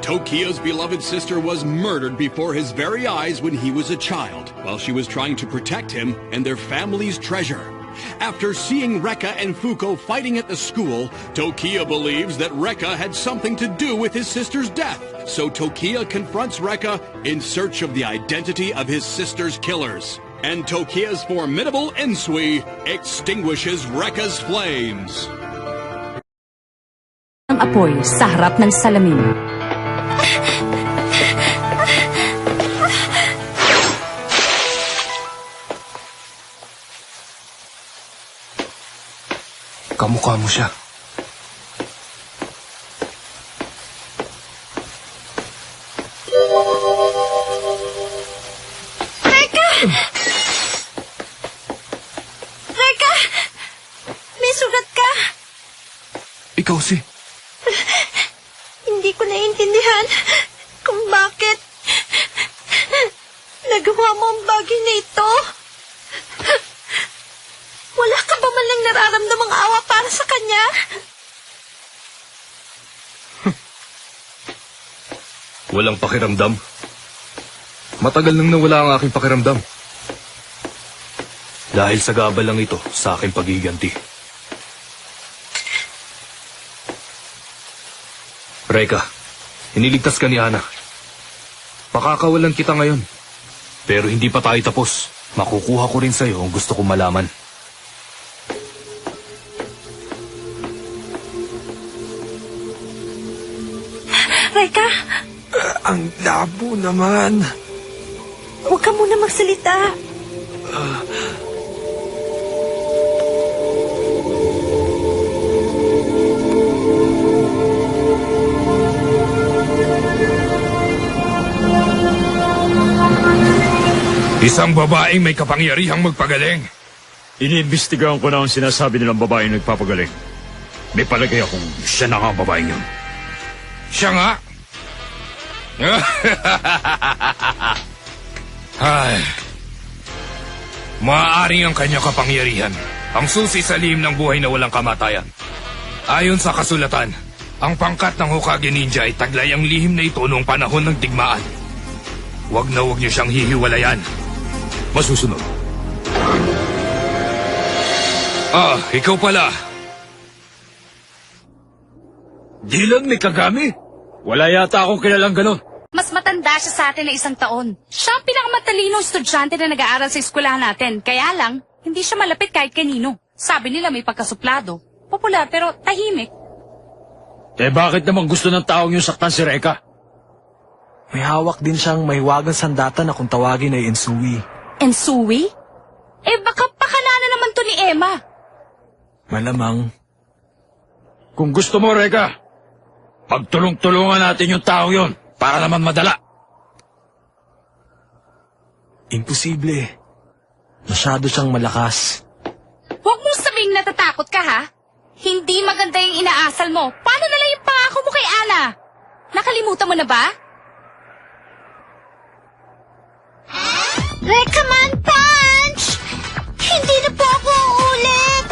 Tokia's beloved sister was murdered before his very eyes when he was a child, while she was trying to protect him and their family's treasure. After seeing Rekka and Fuko fighting at the school, Tokia believes that Rekka had something to do with his sister's death. So Tokia confronts Rekka in search of the identity of his sister's killers. And Tokia's formidable Ensui extinguishes Rekka's flames. Ang apoy sa harap ng salamin. Kamukha mo siya. Rekka! Rekka! May sugat ka! Ikaw si... Hindi ko naiintindihan kung bakit nagawa mo ang bagay na ito. Wala ka ba man lang nararamdamang awa para sa kanya? Walang pakiramdam. Matagal nang nawala ang aking pakiramdam. Dahil sa gabal lang ito sa aking paghiganti. Rekka, iniligtas ka ni Ana. Pakakawalan kita ngayon. Pero hindi pa tayo tapos. Makukuha ko rin sa'yo ang gusto kong malaman. Rekka, Ang labo naman. huwag ka muna magsalita. Isang babaeng may kapangyarihang magpagaling. Iniimbestigahan ko na ang sinasabi nilang babaeng nagpapagaling. May palagay akong siya na nga ang babaeng yun. Siya nga. Ay. Maaaring ang kanyang kapangyarihan ang susi sa lihim ng buhay na walang kamatayan. Ayon sa kasulatan, ang pangkat ng Hokage Ninja ay taglay ang lihim na ito noong panahon ng digmaan. Huwag na huwag niyo siyang hihiwalayan. Masusunod. Ikaw pala. Dilan may Kagami? Wala yata akong kilalang ganon. Mas matanda siya sa atin na 1 taon. Siya ang pinakamatalinong estudyante na nag-aaral sa eskwelahan natin. Kaya lang, hindi siya malapit kahit kanino. Sabi nila may pagkasuplado. Popular pero tahimik. Bakit naman gusto ng taong yung saktan si Rekka? May hawak din siyang mahiwagang sandata na kung tawagin ay Ensui. Ensui? Baka pakalanan naman to ni Emma. Malamang. Kung gusto mo, Rekka, pagtulong-tulungan natin yung taong yon para naman madala. Imposible. Masyado siyang malakas. Huwag mong sabing natatakot ka, ha? Hindi maganda yung inaasal mo. Paano na lang yung pangako mo kay Ana? Nakalimutan mo na ba? Rekka man, punch! Hindi na po ako uulit!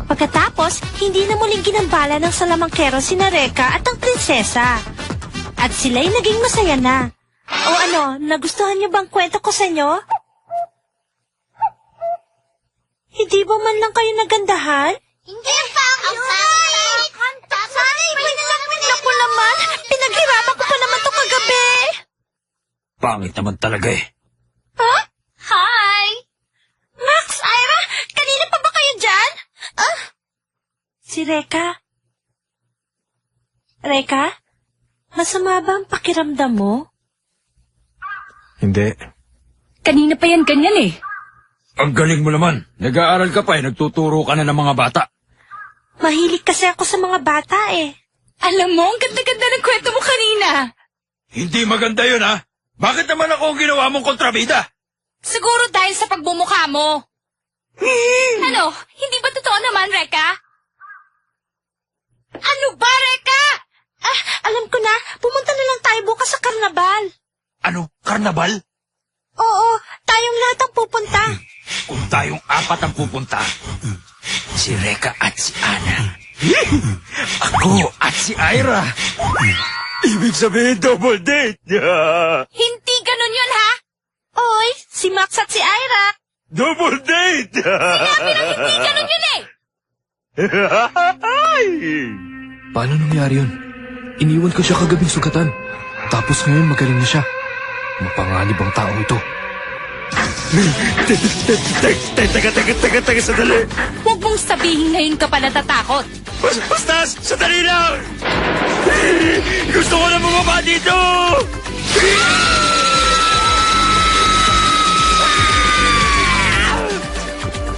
Pagkatapos, hindi na muling ginambala ng salamangkero sina Rekka at ang prinsesa. At sila'y naging masaya na. O ano, nagustuhan niyo bang kwento ko sa inyo? Hindi ba man lang kayo nagandahan? Hindi pa ako pangit! Ay, naku naman! Pinaghirapan ko pa naman to kagabi! Pangit naman talaga eh. Huh? Hi! Max, Ira, kanina pa ba kayo dyan? Si Rekka. Rekka, masama ba ang pakiramdam mo? Hindi. Kanina pa yan ganyan eh. Ang galing mo naman. Nag-aaral ka pa nagtuturo ka na ng mga bata. Mahilig kasi ako sa mga bata eh. Alam mo, ang ganda-ganda ng kwento mo kanina. Hindi maganda yun, ha? Bakit naman ako ang ginawa mong kontrabida? Siguro dahil sa pagbumukha mo. Ano? Hindi ba totoo naman, Rekka? Ano ba, Rekka? Alam ko na, pumunta na lang tayo bukas sa karnabal. Ano? Karnabal? Oo, tayong lahat ang pupunta. Kung tayong 4 ang pupunta, si Rekka at si Ana, ako at si Ira, Ibig sabihin, double date! Hindi ganun yun, ha? Oy, si Max at si Ira. Double date! Hindi ganun yun eh! Paano nangyari yun? Iniwan ko siya kagabing sugatan. Tapos ngayon magaling na siya. Mapanganib ang taong ito. Teka, sandali! Huwag mong sabihin ngayon ka pa natatakot. Basta, sandali lang! Gusto ko na bumaba dito!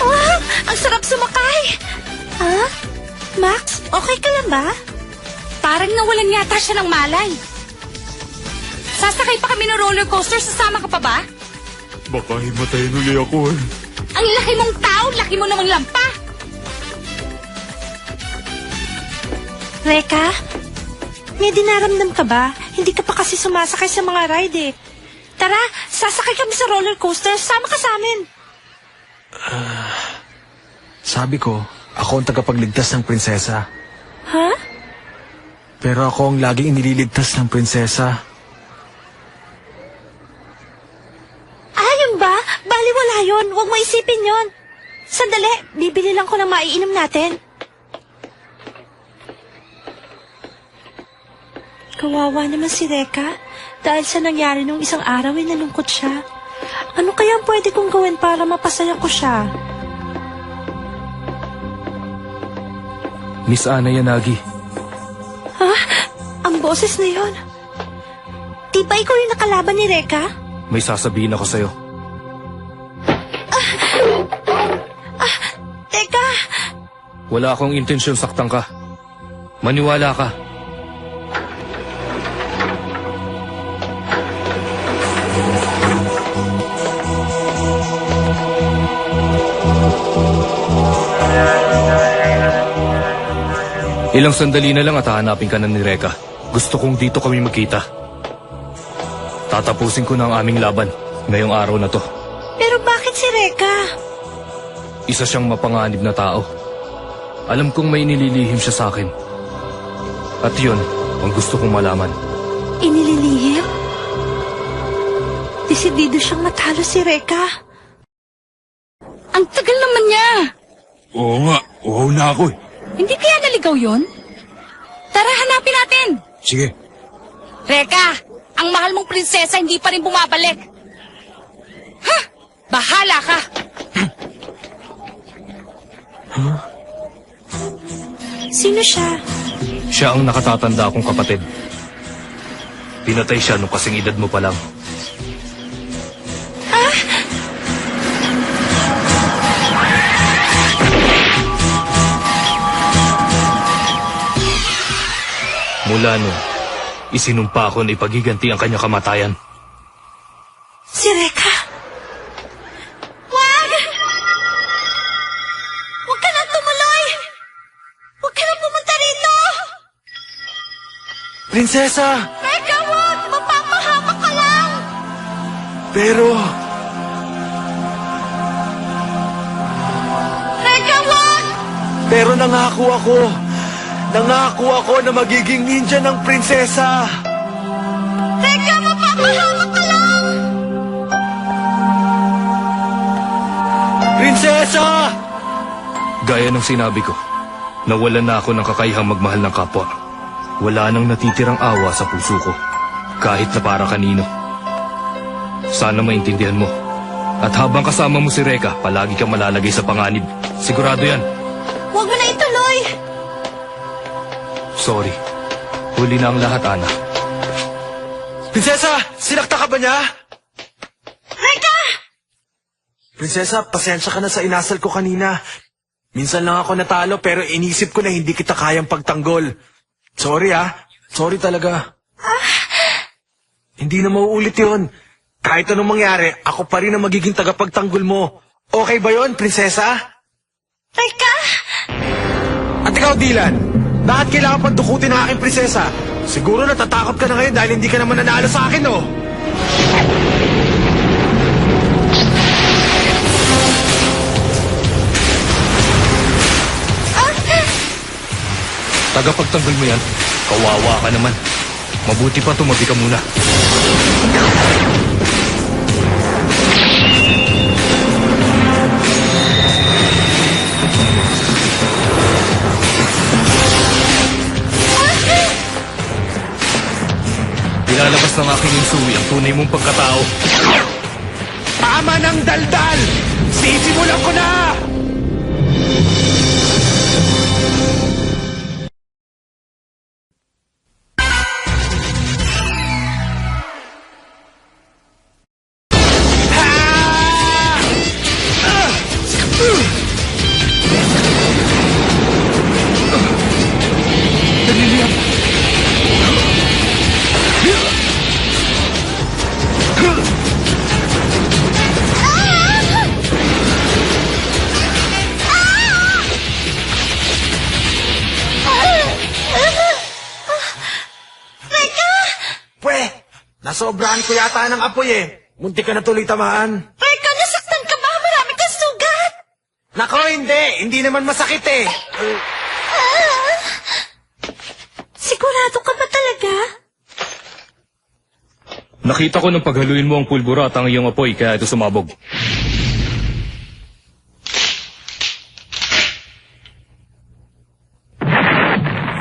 Oh, ang sarap sumakay. Ha? Max, okay ka lang ba? Parang nawalan yata siya ng malay. Sasakay pa kami ng roller coaster, sasama ka pa ba? Baka himatayin uli ako eh. Ang laki mong tao, laki mo namang lampa. Reka, may dinaramdam ka ba? Hindi ka pa kasi sumasakay sa mga ride eh. Tara, sasakay kami sa roller coaster. Sama ka sa amin. Sabi ko, ako ang tagapagligtas ng prinsesa. Ha? Pero ako ang laging inililigtas ng prinsesa. Ayun ba? Baliwala yun. Huwag mo isipin yun. Sandali, bibili lang ko ng maiinom natin. Kawawa naman si Reka. Dahil sa nangyari nung isang araw ay nalungkot siya. Ano kaya ang pwede kong gawin para mapasaya ko siya? Miss Ana Yanagi, Ha? Ang boses na yon. Di ba ikaw yung nakalaban ni Reka? may sasabihin ako sa'yo. Teka! Wala akong intensyon saktan ka. Maniwala ka. Ilang sandali na lang at hahanapin ka na ni Reka. Gusto kong dito kami magkita. Tatapusin ko na ang aming laban ngayong araw na to. Pero bakit si Reka? Isa siyang mapanganib na tao. Alam kong may nililihim siya sa akin. At yun ang gusto kong malaman. Inililihim? Desidido siyang matalo si Reka. Ang tagal naman niya. Oo nga, oo na ako eh. Hindi kaya naligaw yun? Tara, hanapin natin. Sige. Reka, ang mahal mong prinsesa hindi pa rin bumabalik. Ha? Bahala ka. Sino siya? Siya ang nakatatanda kong kapatid. Pinatay siya nung kasing edad mo pa lang. Mula nun, isinumpa ko na ipagiganti ang kanyang kamatayan. Si Reka? Wag! Huwag ka nang tumuloy! Huwag ka nang pumunta rito! Prinsesa! Reka, wag! Mapapahamak ka lang! Pero... Reka, wag! Pero nangako ako. Nangako ako na magiging ninja ng prinsesa. Reka, mapapahamak ka lang! Prinsesa! Gaya ng sinabi ko, nawalan na ako ng kakayahang magmahal ng kapwa. Wala nang natitirang awa sa puso ko, kahit na para kanino. Sana maintindihan mo. At habang kasama mo si Reka, palagi kang malalagay sa panganib. Sigurado yan. Huwag mo na ituloy! Sorry. Huli na ang lahat, Ana. Prinsesa! Sinakta ka ba niya? Reka! Prinsesa, pasensya ka na sa inasal ko kanina. Minsan lang ako natalo pero inisip ko na hindi kita kayang pagtanggol. Sorry Sorry talaga. Hindi na mauulit yon. Kahit anong mangyari, ako pa rin ang magiging tagapagtanggol mo. Okay ba yon, prinsesa? Reka! At ikaw, Dylan, bakit kailangan pang dukutin ang aking prinsesa? Siguro natatakot ka na ngayon dahil hindi ka naman nanalo sa akin, no? Tagapagtanggol mo yan. Kawawa ka naman. Mabuti pa tumabi ka muna. Ilalabas ng aking insui ang tunay mong pagkatao. Tama ng daldal! Sisimulan ko na! Pwe, nasobrahan ko yata ng apoy eh. Munti ka na tuloy tamaan. Reka, nasaktan ka ba? Marami kang sugat! Nako, hindi. Hindi naman masakit eh. Sigurado ka ba talaga? Nakita ko nang paghaluin mo ang pulbura at ang iyong apoy kaya ito sumabog.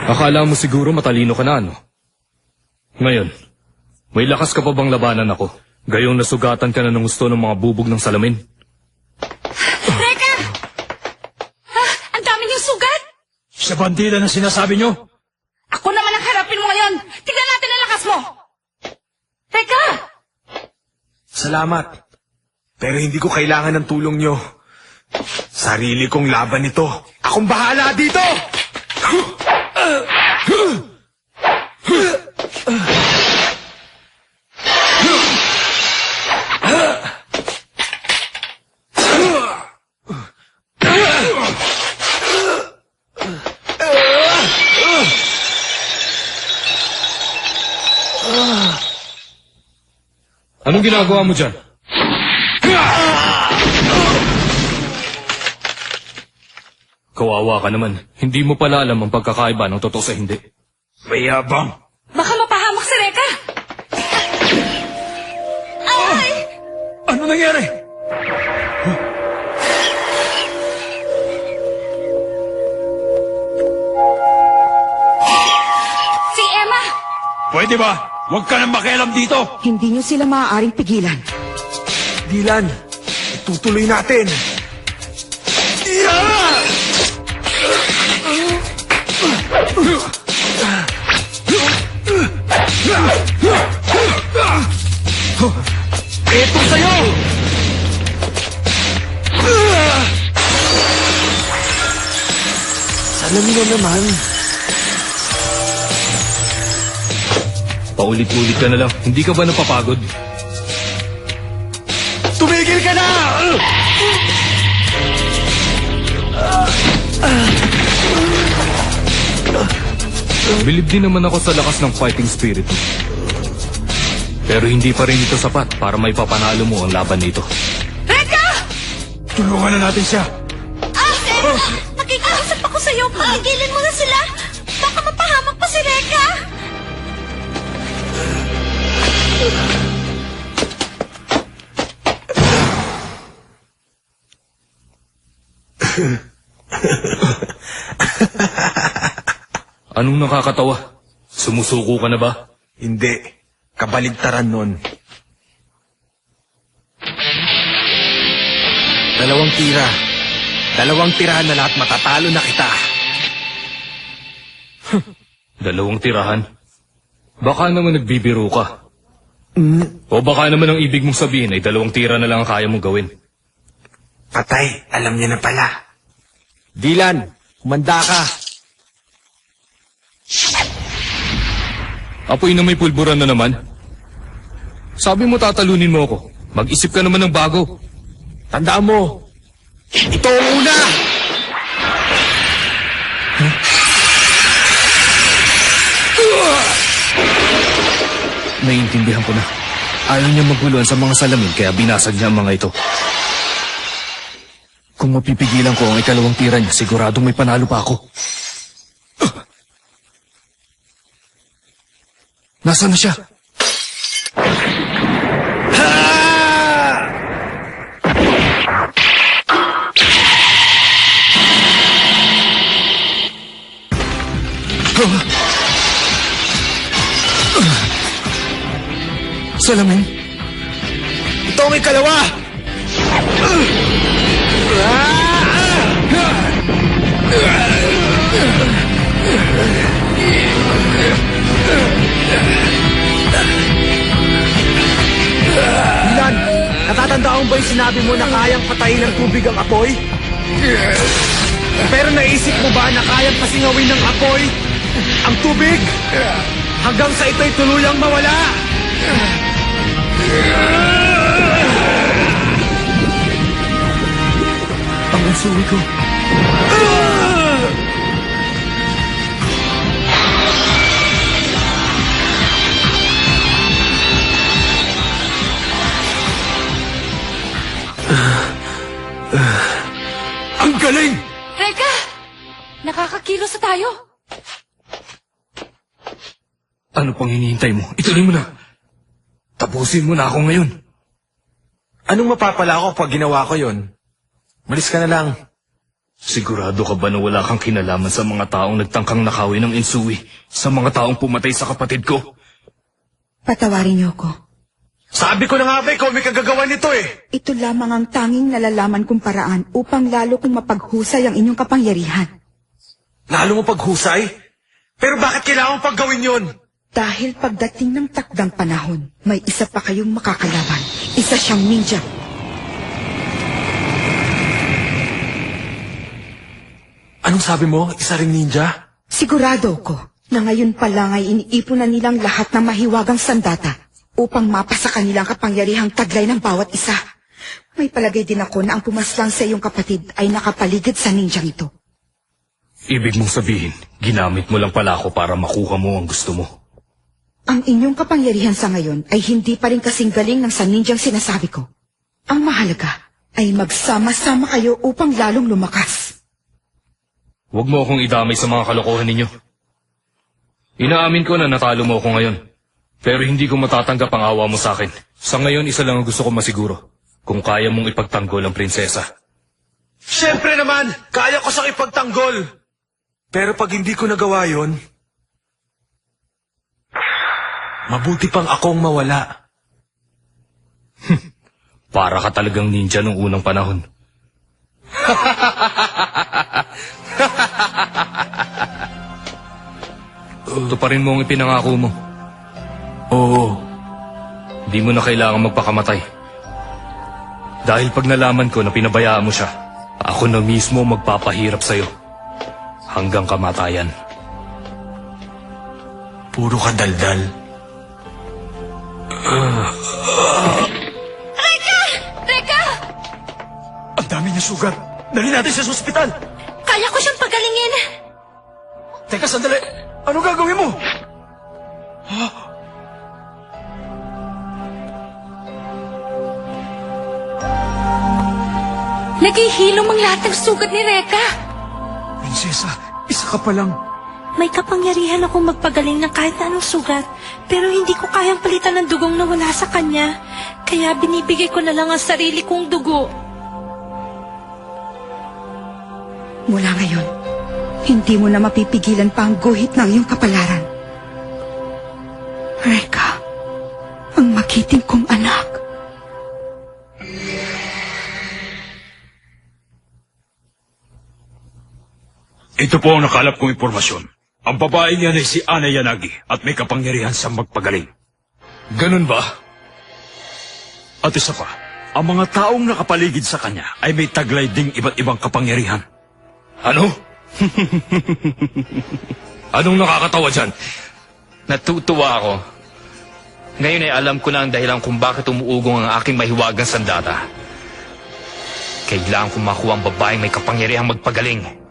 Akala mo siguro matalino ka na, ano? Ngayon, may lakas ka pa bang labanan ako? Gayong nasugatan ka na ng gusto ng mga bubog ng salamin? Reka! Ang dami niyong sugat! Sa bandila na sinasabi nyo? Ako naman ang harapin mo ngayon! Tignan natin ang lakas mo! Reka! Salamat. Pero hindi ko kailangan ng tulong nyo. Sarili kong laban ito. Akong bahala dito! Anong ginagawa mo dyan? Kawawa ka naman. Hindi mo pala alam ang pagkakaiba ng totoo sa hindi. Mayabang. Baka mapahamak si Reka! Ay! Ano nangyari? Si Emma! Pwede ba? Huwag ka nang makialam dito. Hindi niyo sila maaaring pigilan. Dylan, itutuloy natin. Ito sa'yo! Salamin na naman. Paulit-ulit ka na lang. Hindi ka ba napapagod? Tumigil ka na! Bilib din naman ako sa lakas ng fighting spirit mo. Pero hindi pa rin ito sapat para may papanalo mo ang laban nito. Reka! Tulungan na natin siya. Emma! Nakikiusap ako sa'yo. Pagigilin mo na sila. Baka mapahamak pa si Reka. Anong nakakatawa? Sumusuko ka na ba? Hindi. Kabaligtaran nun. Dalawang tira. Dalawang tirahan na lahat matatalo na kita. Dalawang tirahan? Baka naman nagbibiro ka. O baka naman ang ibig mong sabihin ay dalawang tira na lang ang kaya mong gawin. Patay, alam niya na pala. Dylan, humanda ka. Apoy na may pulburan na naman. Sabi mo tatalunin mo ako. Mag-isip ka naman ng bago. Tandaan mo, ito ang una! Naiintindihan ko na. Ayaw niya maguluhan sa mga salamin kaya binasag niya ang mga ito. Kung mapipigilan ko ang ikalawang tira niya, siguradong may panalo pa ako. Nasaan na siya? Salamin? Ito ang ikalawa! Milan, natatandaan ba yung sinabi mo na kayang patayin ng tubig ang apoy? Pero naisip mo ba na kayang pasingawin ng apoy ang tubig? Hanggang sa ito'y tuluyang mawala! Ang ansuri ko. Ang galing! Reka! Nakakakilos na tayo. Ano pang hinihintay mo? Ituloy mo na. Tapusin mo na ako ngayon. Anong mapapala ako pag ginawa ko yon? Malis ka na lang. Sigurado ka ba na wala kang kinalaman sa mga taong nagtangkang nakawin ng Insui? Sa mga taong pumatay sa kapatid ko? Patawarin niyo ako. Sabi ko na nga ba, ikaw may kagagawa nito eh. Ito lamang ang tanging nalalaman kong paraan upang lalo kong mapaghusay ang inyong kapangyarihan. Lalo mo paghusay? Pero bakit kailangan pag gawin yon? Dahil pagdating ng takdang panahon, may isa pa kayong makakalaban. Isa siyang ninja. Anong sabi mo? Isa ring ninja? Sigurado ko na ngayon pa lang ay iniipon na nilang lahat ng mahiwagang sandata upang mapasa kanilang kapangyarihang taglay ng bawat isa. May palagay din ako na ang pumaslang sa iyong kapatid ay nakapaligid sa ninjang ito. Ibig mong sabihin, ginamit mo lang pala ako para makuha mo ang gusto mo. Ang inyong kapangyarihan sa ngayon ay hindi pa rin kasing galing ng sa ninjang sinasabi ko. Ang mahalaga ay magsama-sama kayo upang lalong lumakas. Huwag mo akong idamay sa mga kalokohan ninyo. Inaamin ko na natalo mo ako ngayon. Pero hindi ko matatanggap ang awa mo sa akin. Sa ngayon, isa lang ang gusto ko masiguro. Kung kaya mong ipagtanggol ang prinsesa. Siyempre naman, kaya ko siyang ipagtanggol. Pero pag hindi ko nagawa yon, mabuti pang akong mawala. Para ka talagang ninja nung unang panahon. Tuparin mo ang ipinangako mo. Oo. Di mo na kailangan magpakamatay. Dahil pag nalaman ko na pinabayaan mo siya, ako na mismo magpapahirap sa'yo. Hanggang kamatayan. Puro ka daldal. Reka! Ang dami niya sugat. Dali natin siya sa ospital. Kaya ko siyang pagalingin. Teka, sandali. Ano gagawin mo? Naghihilom ang lahat ng sugat ni Reka. Prinsesa, isa ka pa lang. May kapangyarihan akong magpagaling ng kahit na anong sugat, pero hindi ko kayang palitan ng dugong nawala sa kanya. Kaya binibigay ko na lang ang sarili kong dugo. Mula ngayon, hindi mo na mapipigilan pa ang guhit ng iyong kapalaran. Reka, ang magiting kong anak. Ito po ang nakalap kong impormasyon. Ang babae niyan ay si Ana Yanagi at may kapangyarihan sa magpagaling. Ganun ba? At isa pa, ang mga taong nakapaligid sa kanya ay may taglay ding iba't ibang kapangyarihan. Ano? Anong nakakatawa dyan? Natutuwa ako. Ngayon ay alam ko na ang dahilan kung bakit umuugong ang aking mahiwagang sandata. Kailangan kong makuha ang babaeng may kapangyarihang magpagaling.